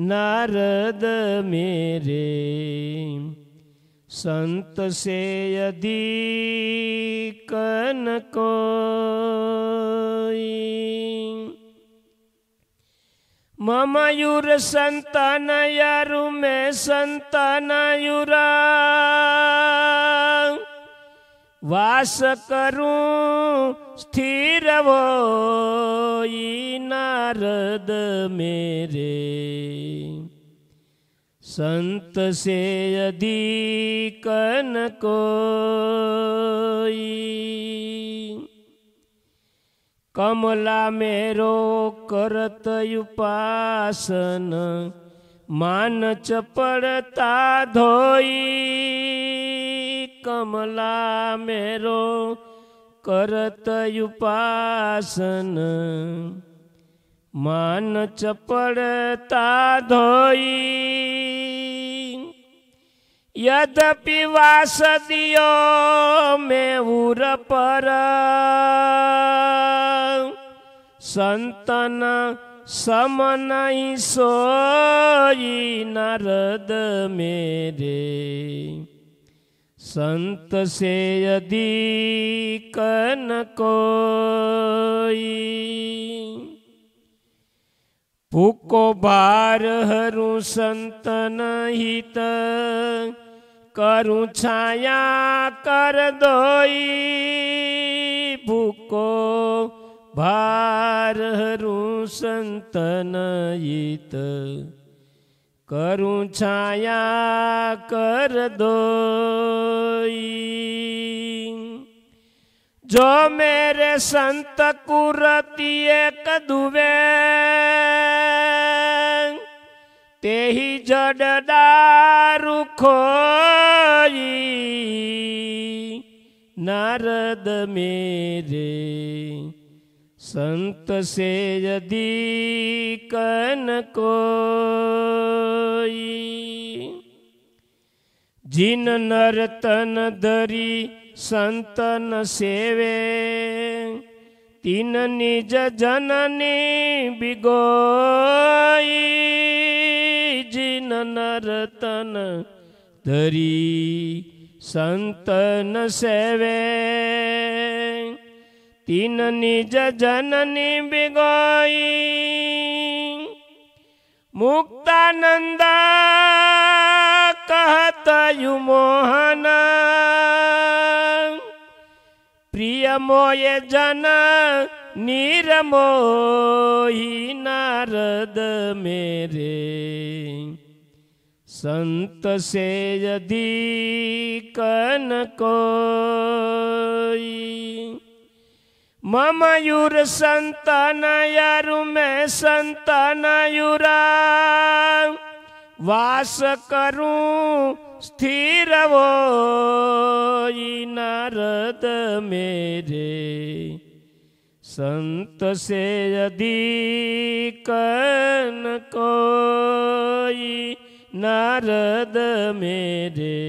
नारद मेरे संत से अधिक न कोई। ममयूर संतानयरु में संतानयुरा वास करूं स्थिर वोई। नारद मेरे संत से अधिक न कोई। कमला मेरो करत उपासन मान चपड़ता धोई। कमला मेरो करत उपासन मान चपड़ता धोई। यद्यपि वास दियो में उर पर संतन सम नहीं सोई। नारद मेरे संत से अधिक न कोई। भूको भार हरू संतन हित करूं छाया कर दोई। भूको भार हरू संतन हित करूं छाया कर दोई। जो मेरे संत कुरति एक दुवे ते ही जड़ दारु खोई। नारद मेरे संत से अधिक न कोई। जिन नरतन धरी संतन सेवे तीन निज जननी बिगोई। जिन नरतन धरी संतन सेवे तीन निज जननी बिगोई। मुक्तानंद कहत यु मोहन प्रिय मोये जन निरमोही। नारद मेरे संत से अधिक न कोई। ममयूर संतानयरु में संतानयुरा वास करूं स्थिर वोई। नारद मेरे संत से अधिक न कोई। नारद मेरे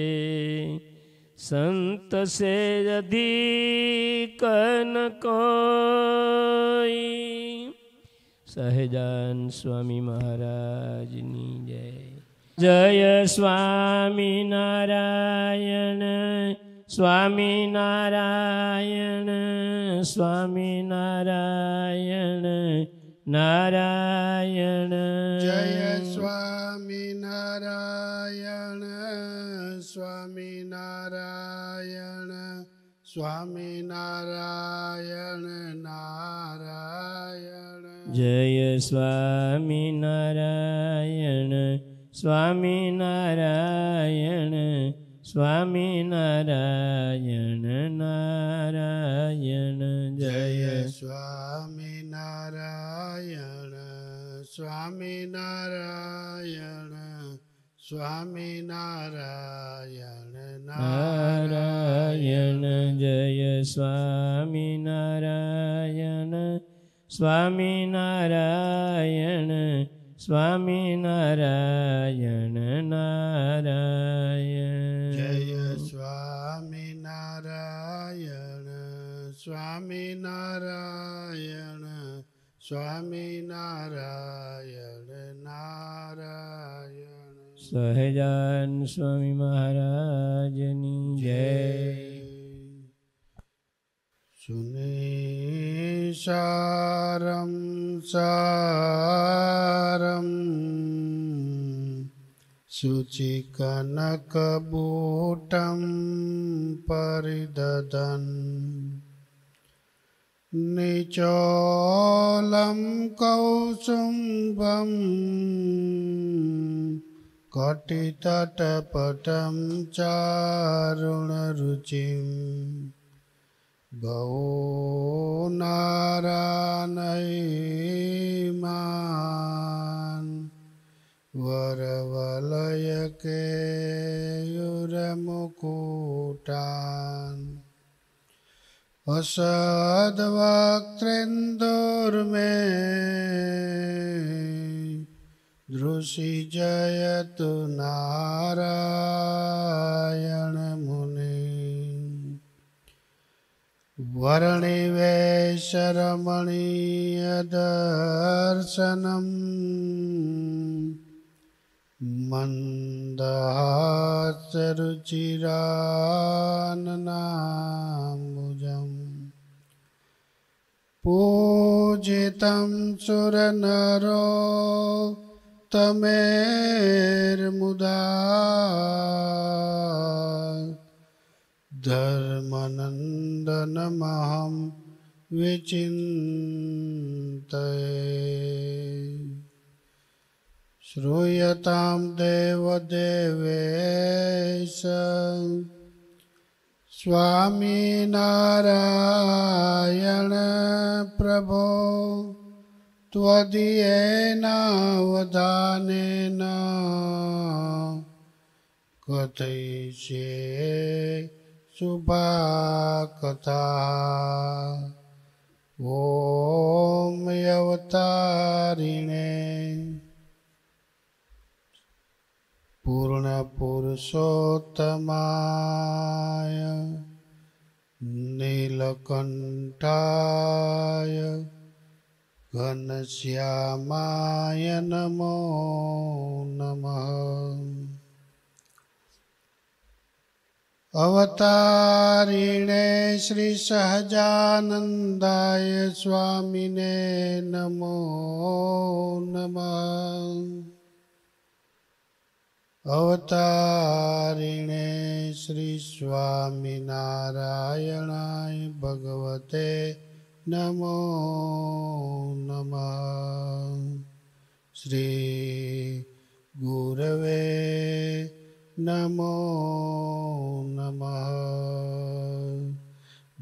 संत से अधिक न कोई। सहजान स्वामी महाराजनी जय। जय स्वामी नारायण स्वामी नारायण स्वामी नारायण नारायण। जय स्वामी नारायण स्वामी नारायण स्वामी नारायण नारायण। जय स्वामी नारायण स्वामी नारायण स्वामी नारायण नारायण। जय स्वामी नारायण स्वामी नारायण स्वामी नारायण नारायण। जय स्वामी नारायण स्वामी नारायण स्वामी नारायण नारायण। जय स्वामी नारायण स्वामी नारायण स्वामी नारायण नारायण। સહજાન સ્વામી મહારાજની જય. સુનિસારમ સારમ શુચિકનકબૂટં પરિદધન નિચોલમ કૌસુંભમ કટિતટપટં ચારુણરુચિં બહુનારાનૈમાન વરવલયકેયુરમુકુટાન અસદ્વક્ત્રેન્દુર્મે દૃષિજયતુ નારાયણ મુનિ વર્ણિવેશરમણીયદર્શનમ મંદહાસ્યરુચિરાનનાંબુજમ પૂજિतं સુરનરો તમેર્મુદા ધર્મનંદનમહં વિચિંતયે શ્રૂયતાં દેવદેવેશ સ્વામિનારાયણ પ્રભો ત્વદીયેનાવધાનેન કથયિષ્યે શુભા કથા. ઓમ અવતારિણે પૂર્ણ પુરુષોત્તમાય નીલકંઠાય ઘનશ્યામાય નમો નમઃ. અવતારિણે શ્રી સહજાનંદાય સ્વામિને નમો નમઃ. અવતારિણે શ્રી સ્વામિનારાયણાય ભગવતે નમો નમઃ. શ્રી ગુરવે નમો નમઃ.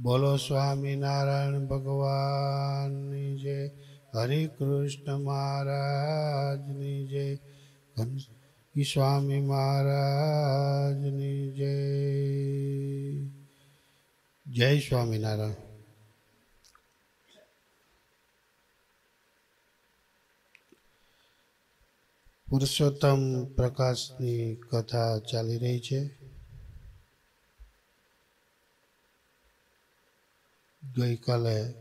બોલો સ્વામિનારાયણ ભગવાનની જય. હરે કૃષ્ણ મહારાજની જય. સ્વામી મહારાજની જય. જય સ્વામિનારાયણ. પુરુષોત્તમ પ્રકાશની કથા ચાલી રહી છે. ગઈકાલે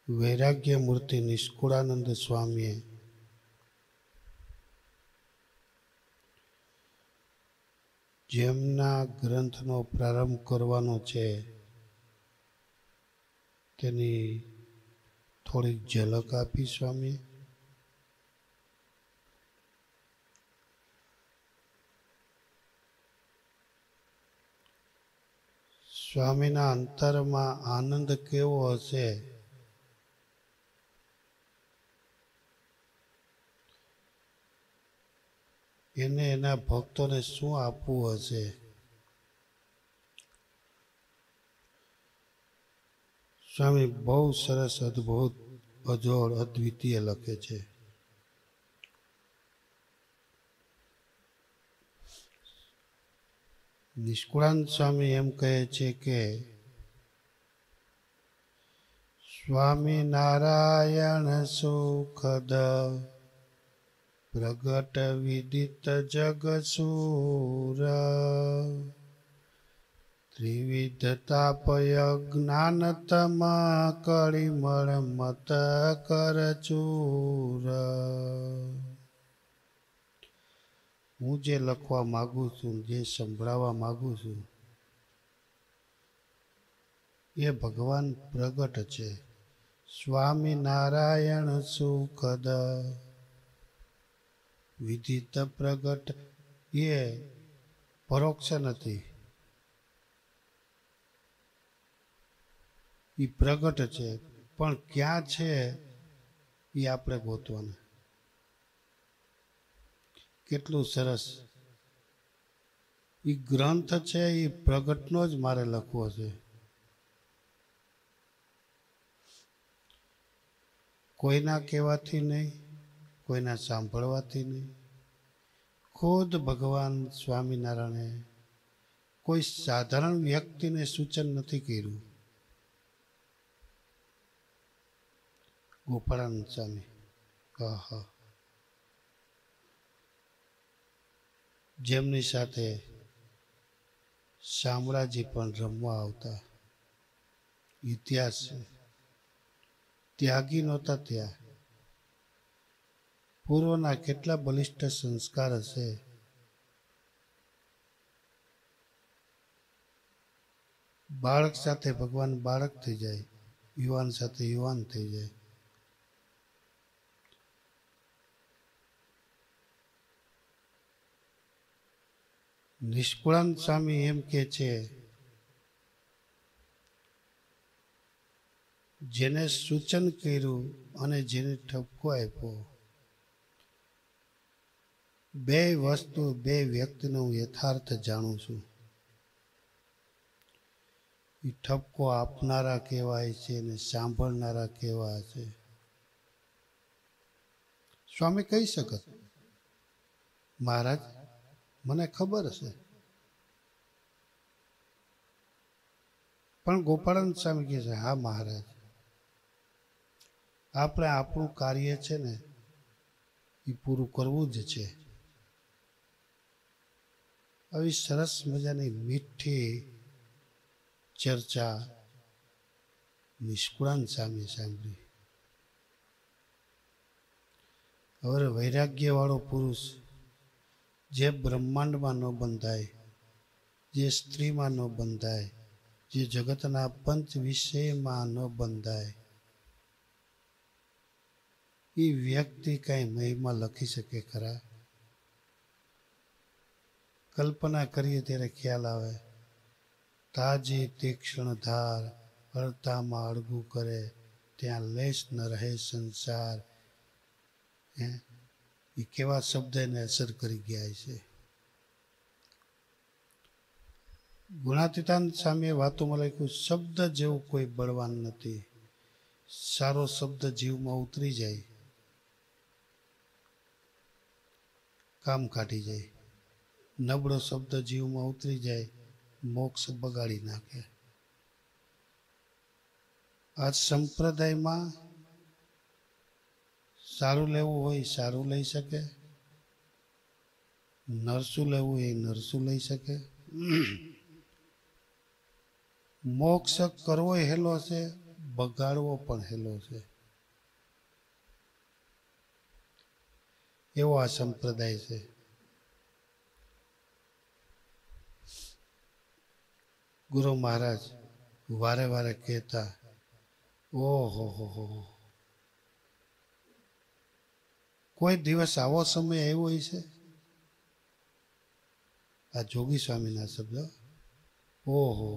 વૈરાગ્ય મૂર્તિ નિષ્કુળાનંદ સ્વામીએ જેમના ગ્રંથનો પ્રારંભ કરવાનો છે તેની થોડીક ઝલક આપી સ્વામી. સ્વામીના અંતરમાં આનંદ કેવો હશે એને એના ભક્તોને શું આપવું હશે. સ્વામી બહુ સરસ અદ્ભુત અજોડ અદ્વિતીય લખે છે. નિષ્કુળાનંદ સ્વામી એમ કહે છે કે સ્વામિનારાયણ સુખદ પ્રગટ વિદિત જગસૂર ત્રિવિધતાપય જ્ઞાનતમ કળિમળ મત કરચૂર હું જે લખવા માગું છું, જે સંભળાવવા માગું છું, એ ભગવાન પ્રગટ છે. સ્વામી નારાયણ સુખદ વિદિત પ્રગટ, એ પરોક્ષ નથી, એ પ્રગટ છે. પણ ક્યાં છે એ આપણે ગોતવાના. કેટલું સરસ એ ગ્રંથ છે, એ પ્રગટનો જ મારે લખવો છે. કોઈના કહેવાથી નહીં, કોઈના સાંભળવાથી નહીં, ખુદ ભગવાન સ્વામિનારાયણે કોઈ સાધારણ વ્યક્તિને સૂચન નથી કર્યું. ગોપાળાનંદ સ્વામી જેમની સાથે શામળાજી પણ રમવા આવતા, ઇતિહાસ છે. ત્યાગી નહોતા ત્યાં. પૂર્વના કેટલા બલિષ્ઠ સંસ્કાર હશે. બાળક સાથે ભગવાન બાળક થઈ જાય, યુવાન સાથે યુવાન થઈ જાય. નિષ્કુળાનંદ સ્વામી એમ કે છે, જેને સૂચન કર્યું અને જેને ઠપકો આપ્યો, બે વસ્તુ, બે વ્યક્તિનો હું યથાર્થ જાણું છું. એ ઠપકો આપનારા કહેવાય છે અને સાંભળનારા કહેવાય છે. સ્વામી કહી શકત, મહારાજ મને ખબર છે, પણ ગોપાળાનંદ સ્વામી કહે છે, હા મહારાજ, આપણે આપણું કાર્ય છે ને એ પૂરું કરવું જ છે. આવી સરસ મજાની મીઠી ચર્ચા નિષ્કુળાનંદ સ્વામીએ સાંભળી. હવે વૈરાગ્યવાળો પુરુષ જે બ્રહ્માંડમાં ન બંધાય, જે સ્ત્રીમાં ન બંધાય, જે જગતના પંચ વિષયમાં ન બંધાય, એ વ્યક્તિ કઈ મહિમા લખી શકે ખરા? કલ્પના કરીએ ત્યારે ખ્યાલ આવે, તાજી તીક્ષ્ણ ધાર અડતામાં અડગું કરે, ત્યાં લેશ ન રહે સંસાર. એ કેવા શબ્દ એને અસર કરી ગયા છે. ગુણાતીતાનંદ સ્વામીએ વાતોમાં લખ્યું, શબ્દ જેવું કોઈ બળવાન નથી. સારો શબ્દ જીવમાં ઉતરી જાય, કામ કાઢી જાય. નબળો શબ્દ જીવમાં ઉતરી જાય, મોક્ષ બગાડી નાખે. આ સંપ્રદાયમાં સારું લેવું હોય સારું લઈ શકે, નરસું લેવું હોય નરસું લઈ શકે. મોક્ષ કરવો હેલો છે, બગાડવો પણ હેલો છે. એવો આ સંપ્રદાય છે. ગુરુ મહારાજ વારે વારે કહેતા, ઓહો હો, કોઈ દિવસ આવો સમય આવ્યો છે, આ જોગી સ્વામીના શબ્દ, ઓહો,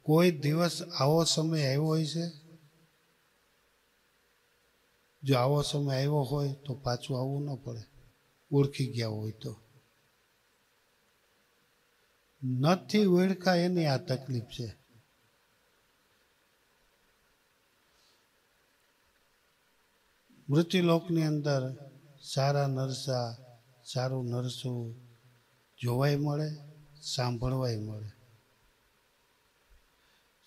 કોઈ દિવસ આવો સમય આવ્યો હોય છે? જો આવો સમય આવ્યો હોય તો પાછું આવવું ન પડે, ઓળખી ગયા હોય તો. નથી ઓળખા એની આ તકલીફ છે. મૃત્યુલોકની અંદર સારા નરસા, સારું નરસું જોવાય મળે, સાંભળવાય મળે.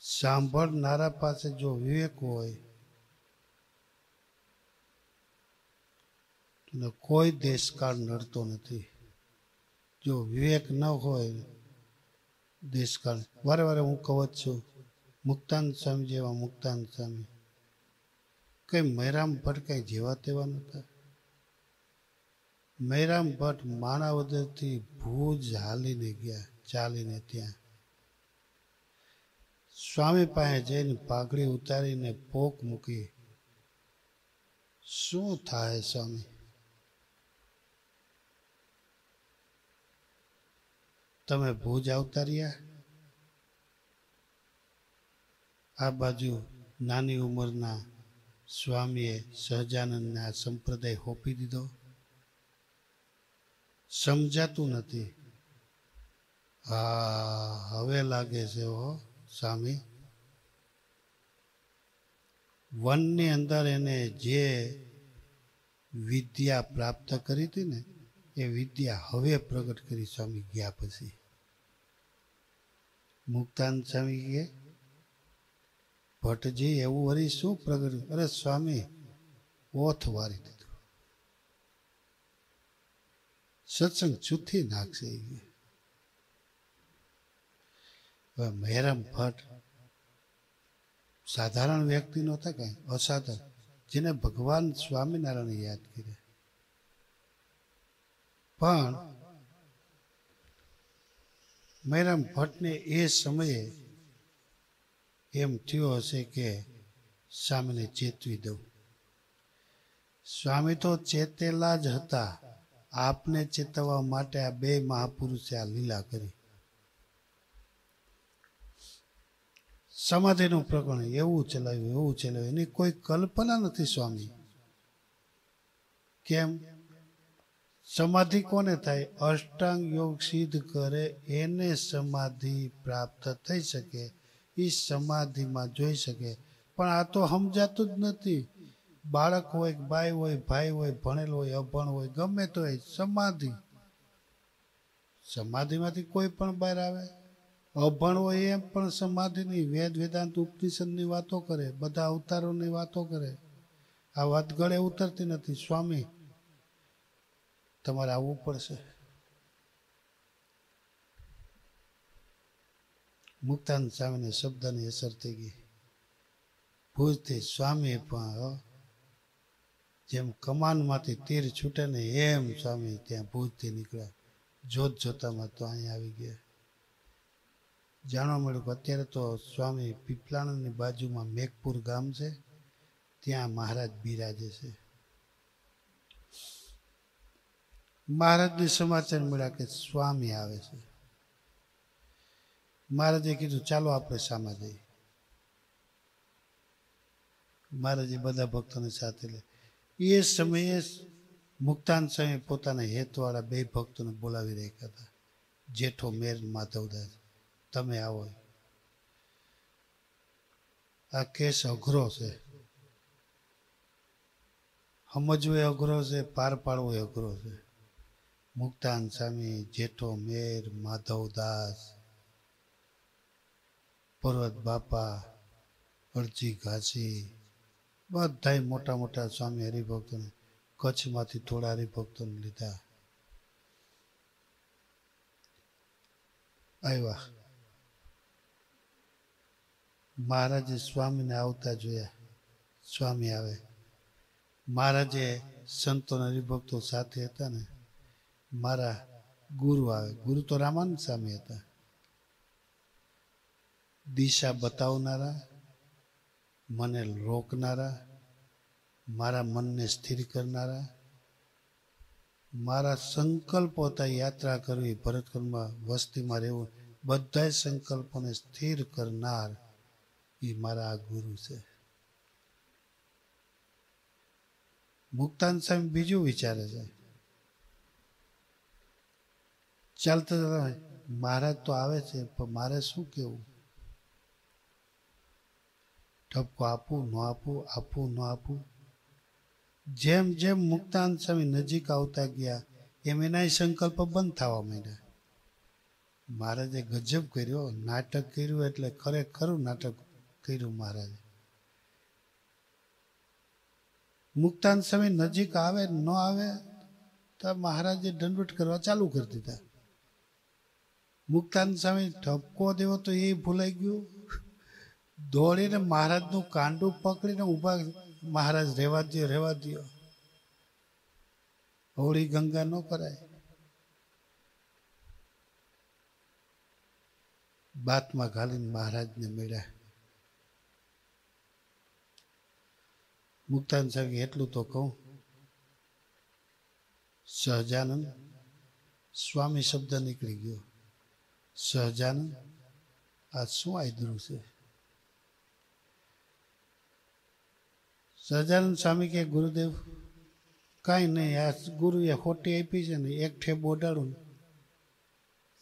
સાંભળનારા પાસે જો વિવેક હોય તો કોઈ દેશકાળ નડતો નથી. જો વિવેક ન હોય, દેશકાળ. વારે વારે હું કહું જ છું, મુક્તાનંદ સ્વામી જેવા મુક્તાનંદ સ્વામી કઈ મહેરામ ભટ્ટ કઈ જેવા તેવા નતા. મૈરામ ભટ્ટ માણાવદરથી ભુજ હાલીને ગયા, ચાલીને ત્યાં સ્વામી પાસે જઈને પાઘડી ઉતારીને પોક મૂકી. શું થાય સ્વામી? તમે ભુજ આવતા રહ્યા? આ બાજુ નાની ઉંમરના સ્વામીએ સહજાનંદને આ સંપ્રદાય સોંપી દીધો. સમજાતું નથી. હા, હવે લાગે છે હો સ્વામી. વનની અંદર એને જે વિદ્યા પ્રાપ્ત કરી હતી ને એ વિદ્યા હવે પ્રગટ કરી સ્વામી ગયા પછી. મુક્તાનંદ સ્વામી કહે, ભટ્ટજી એવું વળી શું પ્રગટ? અરે સ્વામી, ઓથ વારી દીધું, સત્સંગ ચૂથી નાખશે. હવે મહેરામ ભટ્ટ સાધારણ વ્યક્તિ નહોતા, કઈ અસાધારણ, જેને ભગવાન સ્વામિનારાયણ યાદ કર્યા. પણ મહેરામ ભટ્ટને એ સમયે એમ થયો હશે કે સ્વામીને ચેતવી દઉં. સ્વામી તો ચેતેલા જ હતા. આપને ચેતવવા માટે આ બે મહાપુરુષે આ લીલા કરી. સમાધિનું પ્રકરણ એવું ચલાવ્યું, એની કોઈ કલ્પના નથી સ્વામી. કેમ? સમાધિ કોને થાય? અષ્ટાંગ યોગ સિદ્ધ કરે એને સમાધિ પ્રાપ્ત થઈ શકે, એ સમાધિમાં જોઈ શકે. પણ આ તો સમજાતું જ નથી. બાળક હોય, બાઈ હોય, ભાઈ હોય, ભણેલ હોય, અભણ હોય, ગમે તો હોય, સમાધિમાંથી કોઈ પણ બહાર આવે. અભણ હોય એમ પણ સમાધિની વેદ વેદાંત ઉપનિષદની વાતો કરે, બધા અવતારોની વાતો કરે. આ વાત ગળે ઉતરતી નથી. સ્વામી, તમારે આવવું પડશે. મુક્તાનંદ સ્વામીને શબ્દની અસર થઈ ગઈ. ભુજથી સ્વામી પણ જેમ કમાનમાંથી તીર છૂટે ને એમ સ્વામી ત્યાં ભુજથી નીકળ્યા. જોત જોતામાં તો અહીંયા આવી ગયા. જાણવા મળ્યું કે અત્યારે તો સ્વામી પીપલાણાની બાજુમાં મેઘપુર ગામ છે, ત્યાં મહારાજ બિરાજે છે. મહારાજને સમાચાર મળ્યા કે સ્વામી આવે છે. મહારાજે કીધું ચાલો આપણે સામા જઈએ. મહારાજે બધા ભક્તોને સાથે લે. એ સમયે મુક્તાનંદ સ્વામી પોતાના હેતવાળા બે ભક્તોને બોલાવી રહ્યા હતા. જેઠો મેર માધવદાસ, તમે આવો. આ કેસ અઘરો છે, સમજવો અઘરો છે, પાર પાડવો અઘરો છે. મુક્તાનંદ સ્વામી, જેઠો મેર, માધવદાસ, પર્વત બાપા, અરજી ઘાસી, બધા મોટા મોટા સ્વામી હરિભક્તોને, કચ્છમાંથી થોડા હરિભક્તોને લીધા. આવ્યા. મહારાજે સ્વામીને આવતા જોયા. સ્વામી આવે. મહારાજે સંતો હરિભક્તો સાથે હતા ને, મારા ગુરુ આવે. ગુરુ તો રામાનંદ સ્વામી હતા. દિશા બતાવનારા, મને રોકનારા, મારા મનને સ્થિર કરનારા, મારા સંકલ્પો હતા યાત્રા કરવી, ભરતખંડમાં વસ્તીમાં રહેવું, બધા સંકલ્પોને સ્થિર કરનાર એ મારા આ ગુરુ છે. મુક્તાનંદ સ્વામી બીજું વિચારે છે. ચાલતા મહારાજ તો આવે છે, પણ મારે શું કેવું? ઠપકો આપું ન આપું, આપું ન આપું. જેમ જેમ મુક્તાનંદ સ્વામી નજીક આવતા ગયા એમ એના સંકલ્પ બંધ થવા માંડ્યા. મહારાજે ગજબ કર્યો, નાટક કર્યું, એટલે ખરેખરું નાટક કર્યું મહારાજે. મુક્તાનંદ સ્વામી નજીક આવે ન આવે તો મહારાજે દંડવત કરવા ચાલુ કરી દીધા. મુક્તાનંદ સ્વામી ઠપકો દેવો તો એ ભૂલાઈ ગયું. દોડીને મહારાજનું કાંડું પકડીને ઊભા. મહારાજ રહેવા દો, રહેવા દો. અવળી ગંગા ન કરાય. બાતમાં ઘાલીને મહારાજને મળ્યા. મુક્તાન સાહેબ એટલું તો કહું, સહજાનંદ સ્વામી શબ્દ નીકળી ગયો. સહજાનંદ આ શું આદરું છે? સહજાનંદ સ્વામી કે ગુરુદેવ કાંઈ નહીં, આ ગુરુએ ખોટી આપી છે ને, એક ઠેબો અડાડું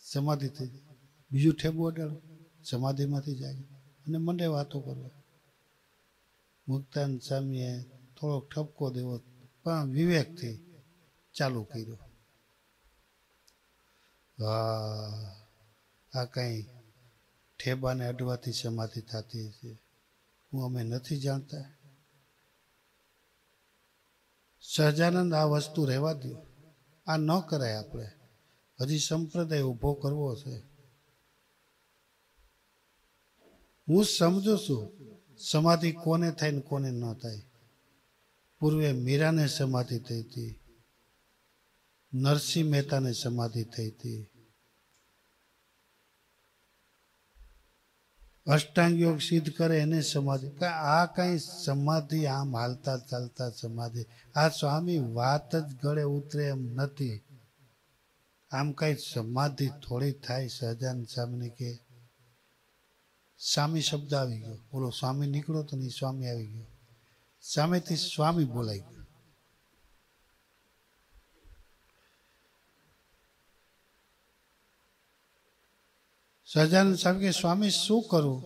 સમાધિ થઈ જાય, બીજું ઠેબો અડાડું સમાધિમાંથી જાય અને મને વાતો કરવા. મુક્તાન સ્વામીએ થોડોક ઠપકો દેવો પણ વિવેકથી ચાલુ કર્યો. આ કંઈ ઠેબાને અડવાથી સમાધિ થતી છે, હું અમે નથી જાણતા. સહજાનંદ આ વસ્તુ રહેવા દો, આ ન કરાય. આપણે હજી સંપ્રદાય ઊભો કરવો છે. હું સમજુ છું સમાધિ કોને થાય ને કોને ન થાય. પૂર્વે મીરાને સમાધિ થઈ હતી, નરસિંહ મહેતાને સમાધિ થઈ હતી, અષ્ટાંગ યોગ સિદ્ધ કરે એને સમાધિ. આ કઈ સમાધિ આમ હાલતા ચાલતા સમાધિ, આ સ્વામી વાત જ ગળે ઉતરે એમ નથી. આમ કઈ સમાધિ થોડી થાય. સહજાનંદ સ્વામીને કે સ્વામી શબ્દ આવી ગયો, બોલો સ્વામી નીકળો તો નહીં, સ્વામી આવી ગયો, સામેથી સ્વામી બોલાઈ ગયો. સહજાનંદ સાહેબ કે સ્વામી શું કરું?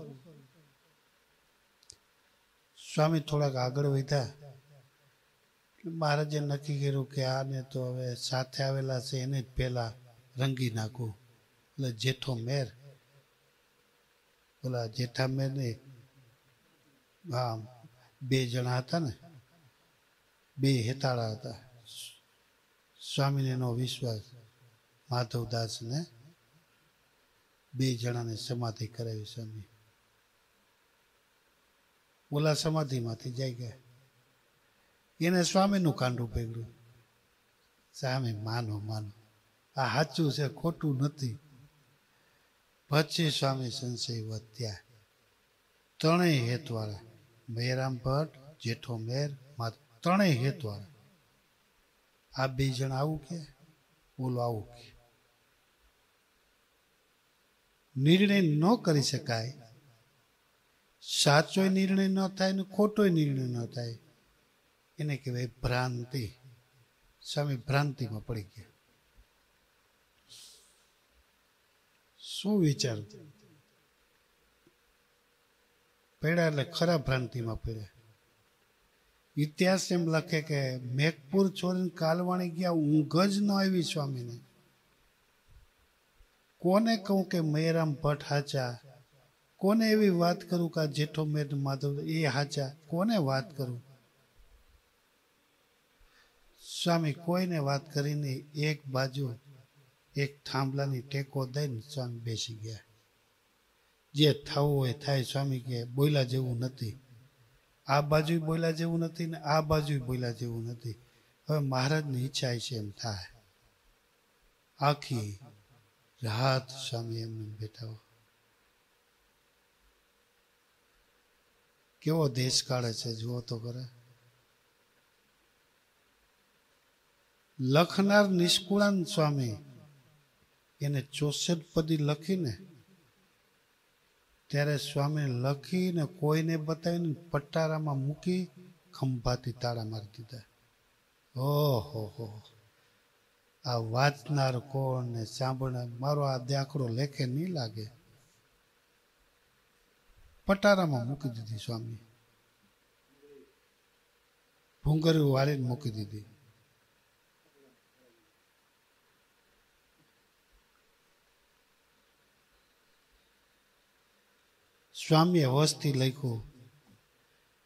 સ્વામી થોડાક આગળ વધ્યા. મહારાજે નક્કી કર્યું કે આને તો હવે સાથે આવેલા છે એને જ પહેલા રંગી નાખું. એટલે જેઠો મેર, બોલા જેઠા મેર ને હા, બે જણા હતા ને, બે હેતાળા હતા. સ્વામીને એનો વિશ્વાસ, માધવદાસ ને બે જણાને સમાધિ કરાવી સ્વામી. ઓલા સમાધિમાંથી જઈ ગયા. એને સ્વામીનું કાંડું પકડ્યું. સ્વામી માનો માનો, આ સાચું છે ખોટું નથી. પછી સ્વામી સંશય વધ્યા. ત્રણેય હેતવાળા, મેરામ ભટ્ટ, જેઠો મેર, ત્રણેય હેતવાળા. આ બે જણા આવું કે ઓલું આવું કે. નિર્ણય ન કરી શકાય. સાચો નિર્ણય ન થાય ને ખોટો નિર્ણય ન થાય, એને કહેવાય ભ્રાંતિ. સ્વામી ભ્રાંતિમાં પડી ગયા. શું વિચાર પડ્યા? એટલે ખરા ભ્રાંતિમાં પડ્યા. ઇતિહાસ એમ લખે કે મેઘપુર છોડીને કાલવાણી ગયા, ઊંઘ જ ન આવી સ્વામીને. કોને કહું કે મેરામ ભટ્ટ હાચા? કોને એવી વાત કરું કે જેઠો મેર માધવ એ હાચા? કોને વાત કરું? સ્વામી કોઈને વાત કરીને એક બાજુ એક થાંભલાની ટેકો દઈને સ્વામી બેસી ગયા. જે થવું હોય થાય. સ્વામી કે બોલ્યા જેવું નથી, આ બાજુ બોલ્યા જેવું નથી ને આ બાજુ બોલ્યા જેવું નથી. હવે મહારાજની ઈચ્છા છે એમ થાય. આખી રાત સ્વામી એમને બેઠા. કેવો દેશ કાઢે છે જુઓ તો કરે. લખનાર નિષ્કુળાન સ્વામી એને 64 પદી લખીને ત્યારે સ્વામી લખીને કોઈને બતાવીને પટારામાં મૂકી ખંભાથી તાળા મારી દીધા. ઓહો, આ વાંચનાર કોણ ને સાંભળનાર, મારો આ દાખલો લેખે નહીં લાગે. પટારામાં મૂકી દીધી સ્વામી, ભૂંગળી વાળીને મૂકી દીધી. સ્વામીએ હોશથી લખ્યું.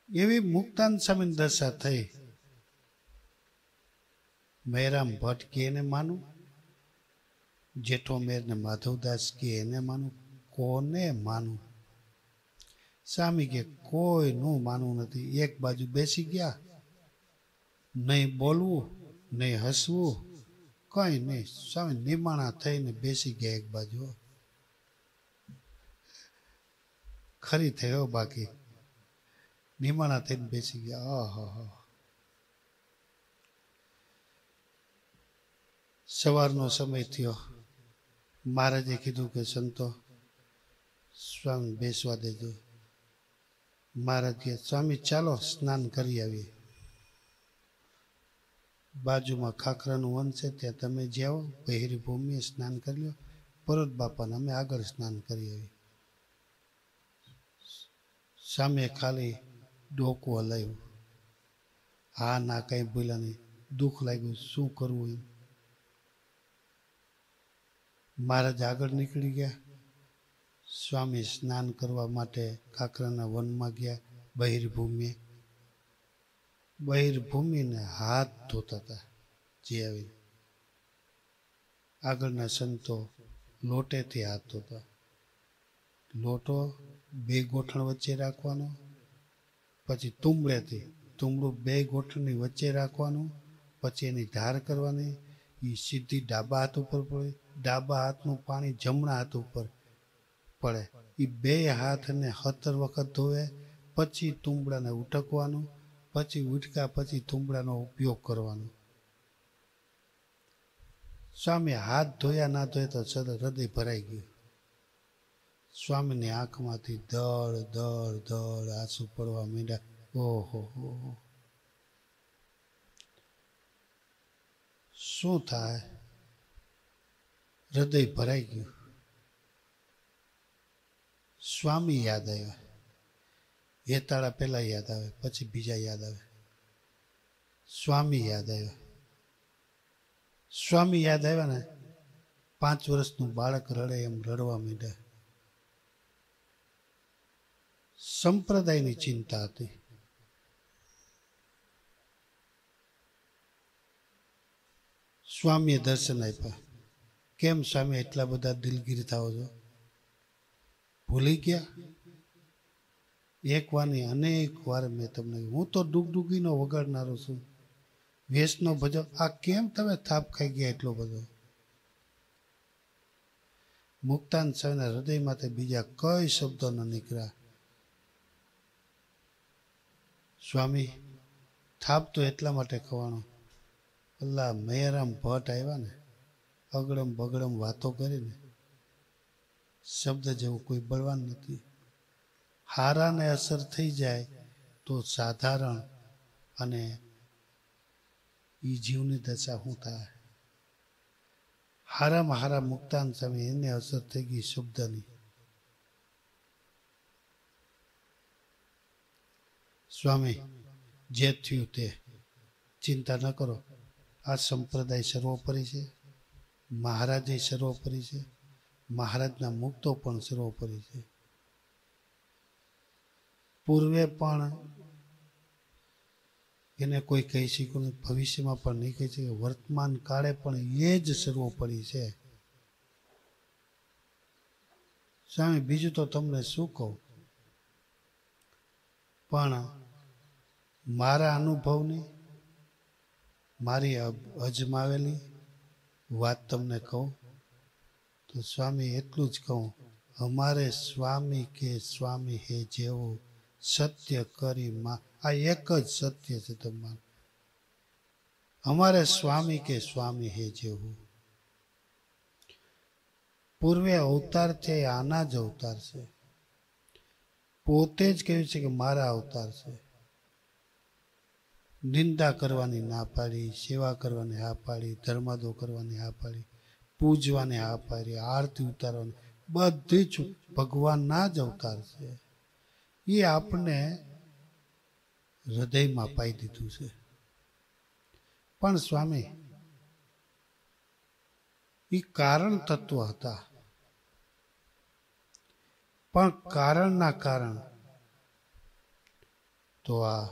એવી મુક્તાન સ્વામીની દશા થઈ. મેરામ ભટ્ટ કે એને માનું, જેઠો મેર ને માધવદાસ કે એને માનું, કોને માનું? સ્વામી કે કોઈનું માનવું નથી. એક બાજુ બેસી ગયા, નહીં બોલવું નહીં હસવું, કઈ નહીં. સ્વામી નિમાણા થઈને બેસી ગયા એક બાજુ. ખરી થયો બાકી નિમાણા થઈને બેસી ગયા. આહા, સવારનો સમય થયો. મહારાજે કીધું કે સંતો સ્વામી બેસવા દેજો. મહારાજ કહે સ્વામી ચાલો સ્નાન કરી આવીએ. બાજુમાં ખાખરાનું વન છે ત્યાં તમે જાઓ, બહેરી ભૂમિએ સ્નાન કરી લો. પરોત બાપાને અમે આગળ સ્નાન કરી આવીએ. સામે ખાલી ડોકું હલાવ્યું. હા ના કઈ બોલ્યા નહીં. દુઃખ લાગ્યું, શું કરવું એમ. મહારાજ આગળ નીકળી ગયા. સ્વામી સ્નાન કરવા માટે ખાખરાના વનમાં ગયા. બહિર્ભૂમિએ બહિર્ભૂમિને હાથ ધોતા હતા. જે આવી આગળના સંતો લોટેથી હાથ ધોતા. લોટો બે ગોઠણ વચ્ચે રાખવાનો, પછી તુંબડેથી તુંબડું બે ગોઠણની વચ્ચે રાખવાનું, પછી એની ધાર કરવાની. એ સીધી ડાબા હાથ ઉપર પડે. ડાબા હાથનું પાણી જમણા હાથ ઉપર પડે. એ બે હાથને 17 વખત ધોવે. પછી તુંબડાને ઉટકવાનું, પછી ઉટકા પછી તુંબડાનો ઉપયોગ કરવાનો. સ્વામી હાથ ધોયા ના ધોયા તો સતત હૃદય ભરાઈ ગયું. સ્વામીની આંખમાંથી દળ દળ દળ આંસુ પડવા માંડ્યા. ઓહો, શું થાય? હૃદય ભરાઈ ગયું. સ્વામી યાદ આવ્યા. હેતાળા પહેલા યાદ આવે, પછી બીજા યાદ આવે. સ્વામી યાદ આવ્યા. સ્વામી યાદ આવ્યા ને 5 વર્ષનું બાળક રડે એમ રડવા માંડ્યા. સંપ્રદાયની ચિંતા હતી. સ્વામીએ દર્શન આપ્યા. કેમ સ્વામી એટલા બધા દિલગીર થાઓ છો? ભૂલી ગયા? એક વાની અનેક વાર મેં તમને, હું તો ડુગડુગીનો વગાડનારો છું, વેશનો ભજો. આ કેમ તમે થાપ ખાઈ ગયા એટલો બધો? મુક્તાન સ્વામીના હૃદયમાંથી બીજા કઈ શબ્દો ન નીકળ્યા. સ્વામી થાપ તો એટલા માટે ખવાનો, અલ્લાહ મૈયારામ ભટ્ટ આવ્યા ને, અગડમ બગડમ વાતો કરીને શબ્દ જેવું કોઈ બળવાન નથી. હારાને અસર થઈ જાય તો સાધારણ અને એ જીવની દશા શું થાય? હારામાં હારા મુક્તાન સ્વામી એને અસર થઈ ગઈ શબ્દની. સ્વામી જે થયું તે ચિંતા ન કરો. આ સંપ્રદાય સર્વોપરી છે. મહારાજે સર્વોપરી છે. મહારાજના મુક્તો પણ સર્વોપરી છે. પૂર્વે પણ એને કોઈ કહી શક્યું નહીં, ભવિષ્યમાં પણ નહીં કહી શકે. વર્તમાન કાળે પણ એ જ સર્વોપરી છે. સ્વામી બીજું તો તમને શું કહું, પણ મારા અનુભવની, મારી અજમાવેલી વાત તમને કહું તો સ્વામી એટલું જ કહું, અમારે સ્વામી કે સ્વામી હે જેવું સત્ય કરી માં. આ એક જ સત્ય છે તમારું. અમારે સ્વામી કે સ્વામી હે જેવું. પૂર્વે અવતાર છે, આના જ અવતાર છે. પોતે જ કહ્યું છે કે મારા અવતાર છે. નિંદા કરવાની ના પાડી, સેવા કરવાની હા પાડી, ધર્માદો કરવાની હા પાડી, પૂજવાની હા પાડી, આરતી ઉતારવાની, બધી જ ભગવાનના જ અવતાર છે. એ આપણે હૃદયમાં પાઈ દીધું છે. પણ સ્વામી એ કારણ તત્વ હતા, પણ કારણના કારણ તો આ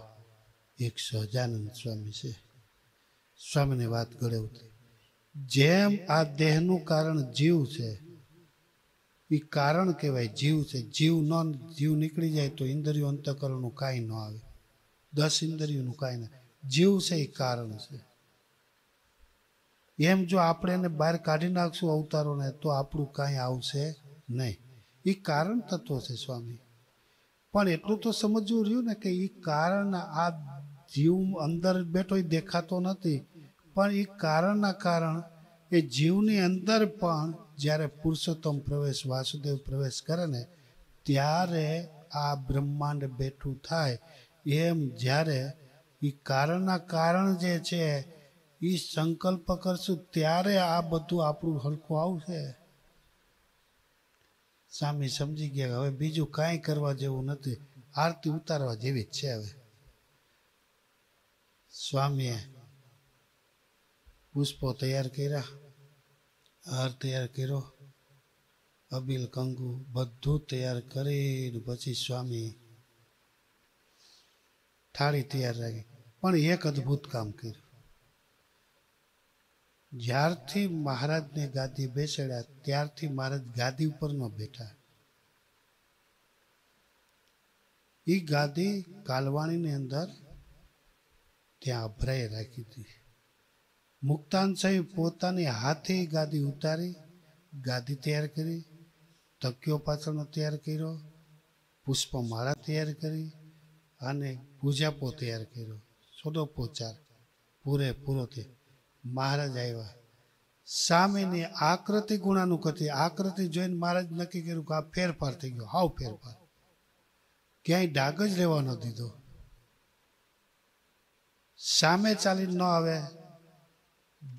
એક સહજાનંદ સ્વામી છે. સ્વામીની વાત ગળે ઉતરી. જેમ આ દેહનું કારણ જીવ છે, એ કારણ કહેવાય જીવ છે. જીવ નીકળી જાય તો ઇન્દ્રિયો અંતઃકરણનું કાંઈ ન આવે. 10 ઇન્દ્રિયોનું કાંઈ ના. જીવ છે એ કારણ છે. એમ જો આપણે એને બહાર કાઢી નાખશું અવતારોને તો આપણું કાંઈ આવશે નહીં. એ કારણ તત્વો છે સ્વામી. પણ એટલું તો સમજવું રહ્યું ને કે એ કારણ આ જીવ અંદર બેઠો એ દેખાતો નથી, પણ એ કારણના કારણ એ જીવની અંદર પણ જ્યારે પુરુષોત્તમ પ્રવેશ વાસુદેવ પ્રવેશ કરે ને ત્યારે આ બ્રહ્માંડ બેઠું થાય. એમ જ્યારે એ કારણના કારણ જે છે એ સંકલ્પ કરશું ત્યારે આ બધું આપણું હરખું આવશે. સ્વામી સમજી ગયા હવે બીજું કાંઈ કરવા જેવું નથી, આરતી ઉતારવા જેવી જ છે. હવે સ્વામીએ પુષ્પો તૈયાર કર્યા, હાર તૈયાર કર્યો, અબીલ કંકુ બધું તૈયાર કરીને પછી સ્વામી થાળી તૈયાર રાખી. પણ એક અદ્ભુત કામ કર્યું. જ્યારથી મહારાજને ગાદી બેસાડ્યા ત્યારથી મહારાજ ગાદી ઉપર ન બેઠા. એ ગાદી કાલવાણીની અંદર ત્યાં અભરાઈ રાખી હતી. મુક્તાન સાહેબ પોતાની હાથે ગાદી ઉતારી, ગાદી તૈયાર કરી, તકિયો પાછળનો તૈયાર કર્યો, પુષ્પમાળા તૈયાર કરી અને પૂજાપો તૈયાર કર્યો. સોડોપોચાર પૂરેપૂરો થયો. મહારાજ આવ્યા. સામેની આકૃતિ ગુણાનુકૃતિ આકૃતિ જોઈને મહારાજ નક્કી કર્યું કે આ ફેરફાર થઈ ગયો, હાવ ફેરફાર. ક્યાંય ડાઘ જ રહેવા ન દીધો. સામે ચાલી ન આવે.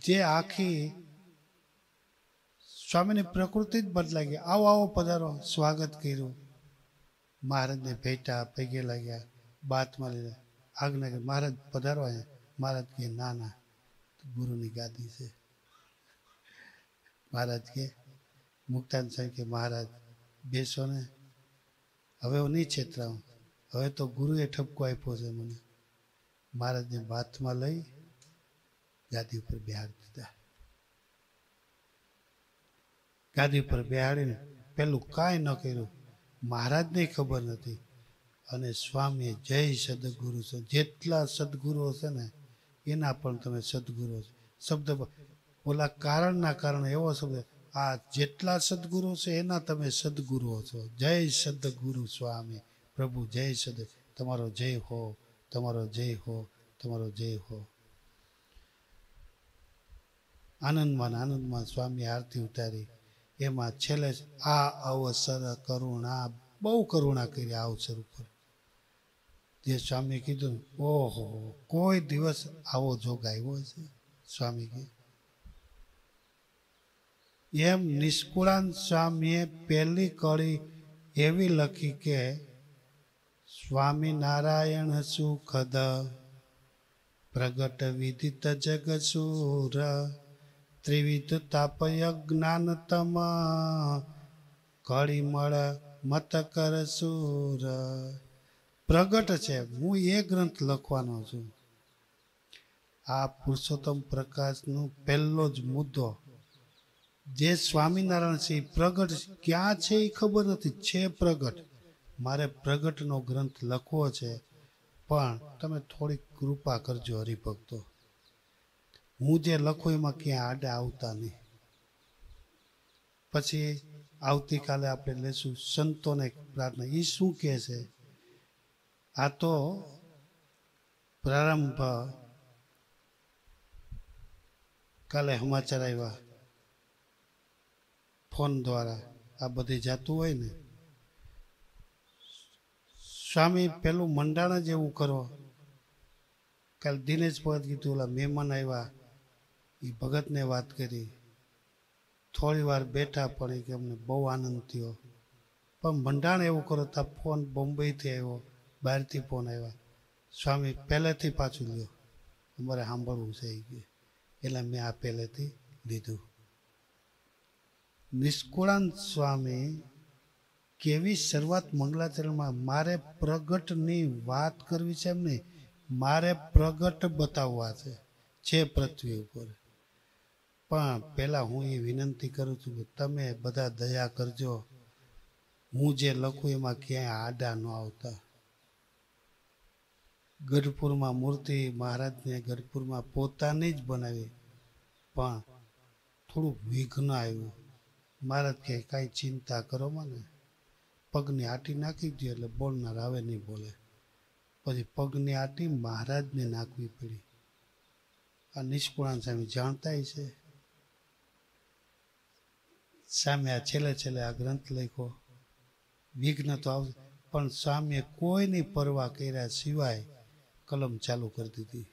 જે આખી સ્વામીની પ્રકૃતિ જ બદલાઈ ગઈ. આવો આવો પધારો, સ્વાગત કર્યું. મહારાજને ભેટા પગે લાગ્યા, બાતમાં લીધા, આજ્ઞા કરી મહારાજ પધારો અહીંયા. મહારાજ કે ના ના, ગુરુની ગાદી છે. મહારાજ કે મુક્તાન સાહેબ કે મહારાજ બેસો ને, હવે હું નહીં છેતરાવું, હવે તો ગુરુએ ઠપકો આપ્યો છે મને. મહારાજને બાથમાં લઈ ગાદી ઉપર બેહાડી દીધા. ગાદી ઉપર બેહાડીને પેલું કાંઈ ન કર્યું. મહારાજને ખબર નથી અને સ્વામીએ જય સદગુરુ છે, જેટલા સદગુરુઓ છે ને એના પણ તમે સદગુરુ છો શબ્દ. ઓલા કારણના કારણે એવો શબ્દ, આ જેટલા સદગુરુ છે એના તમે સદગુરુઓ છો. જય સદગુરુ સ્વામી પ્રભુ, જય સદ, તમારો જય હો, તમારો જય હો, તમારો જય હો. આનંદમાં સ્વામી આરતી ઉતારી. એમાં છેલ્લે આ અવસર કરુણા, બહુ કરુણા કરી આ અવસર ઉપર. જે સ્વામી કીધું, ઓહો કોઈ દિવસ આવો જોગ આવ્યો છે. સ્વામી કે એમ નિષ્કુળાન સ્વામીએ પહેલી કળી એવી લખી કે સ્વામિનારાયણ સુખદ પ્રગટ વિદિત જગસુર ત્રિવિધ તાપય જ્ઞાનતમ કળીમળ મત કર સુર. પ્રગટ છે. હું એ ગ્રંથ લખવાનો છું. આ પુરુષોત્તમ પ્રકાશનો પહેલો જ મુદ્દો જે સ્વામિનારાયણ છે પ્રગટ ક્યાં છે એ ખબર નથી, છે પ્રગટ. મારે પ્રગટનો ગ્રંથ લખવો છે, પણ તમે થોડીક કૃપા કરજો હરિભક્તો. હું જે લખું એમાં ક્યાં આડા આવતા નહીં. પછી આવતીકાલે આપણે લેશું સંતોને પ્રાર્થના. એ શું કહે છે? આ તો પ્રારંભ કાલે સમાચાર આવ્યા ફોન દ્વારા, આ બધી જાતું હોય ને. સ્વામી પેલું મંડાણ જ એવું કરો. કાલે દિનેશ ભગત કીધું, ઓલા મહેમાન આવ્યા એ ભગતને વાત કરી. થોડી વાર બેઠા પણ કે અમને બહુ આનંદ થયો. પણ મંડાણ એવું કરો તો ફોન બોમ્બેથી આવ્યો, બહારથી ફોન આવ્યા. સ્વામી પહેલેથી પાછું લ્યો, અમારે સાંભળવું છે એ કે. એટલે મેં આ પહેલેથી લીધું. નિષ્કુળાન સ્વામી કેવી શરૂઆત મંગલાચરણમાં. મારે પ્રગટની વાત કરવી છે એમ નહીં, મારે પ્રગટ બતાવવા છે પૃથ્વી ઉપર. પણ પહેલાં હું એ વિનંતી કરું છું કે તમે બધા દયા કરજો. હું જે લખું એમાં ક્યાંય આડા ન આવતા. ગઢપુરમાં મૂર્તિ મહારાજને ગઢપુરમાં પોતાની જ બનાવી. પણ થોડુંક વિઘ્ન આવ્યું. મહારાજ કહે કાંઈ ચિંતા કરો મને, પગની આટી નાખી દો એટલે બોલનાર આવે નહીં બોલે. પછી પગની આટી મહારાજને નાખવી પડી. આ નિષ્કુળાનંદ સ્વામી જાણતા છે. સામે આ છેલ્લે આ ગ્રંથ લખ્યો. વિઘ્ન તો આવશે, પણ સ્વામીએ કોઈની પરવા કર્યા સિવાય કલમ ચાલુ કરી દીધી.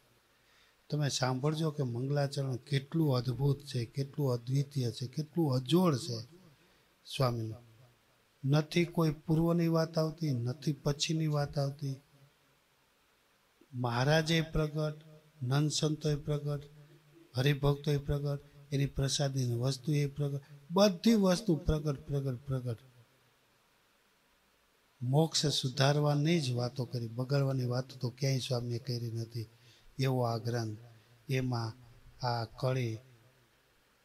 તમે સાંભળજો કે મંગલાચરણ કેટલું અદ્ભુત છે, કેટલું અદ્વિતીય છે, કેટલું અજોડ છે સ્વામીનું. નથી કોઈ પૂર્વની વાત આવતી, નથી પછીની વાત આવતી. મહારાજે પ્રગટ, નંદ સંતોએ પ્રગટ, હરિભક્તોએ પ્રગટ, એની પ્રસાદીની વસ્તુ એ પ્રગટ, બધી વસ્તુ પ્રગટ. મોક્ષ સુધારવાની જ વાતો કરી, બગાડવાની વાતો તો ક્યાંય સ્વામીએ કરી નથી. એવો આ ગ્રંથ, એમાં આ કળી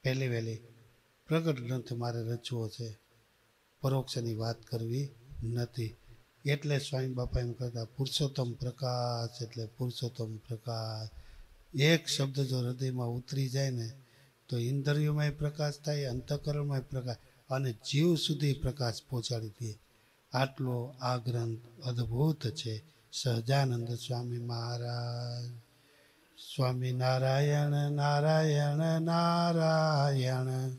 પહેલી વહેલી પ્રગટ ગ્રંથ મારે રચવો છે, પરોક્ષની વાત કરવી નથી. એટલે સ્વામી બાપા એમ કહેતા પુરુષોત્તમ પ્રકાશ એટલે પુરુષોત્તમ પ્રકાશ. એક શબ્દ જો હૃદયમાં ઉતરી જાય ને તો ઇન્દ્રિયોમાંય પ્રકાશ થાય, અંતઃકરણમાંય પ્રકાશ, અને જીવ સુધી પ્રકાશ પહોંચાડી દે. આટલો આ ગ્રંથ અદ્ભુત છે. સહજાનંદ સ્વામી મહારાજ. સ્વામી નારાયણ નારાયણ નારાયણ.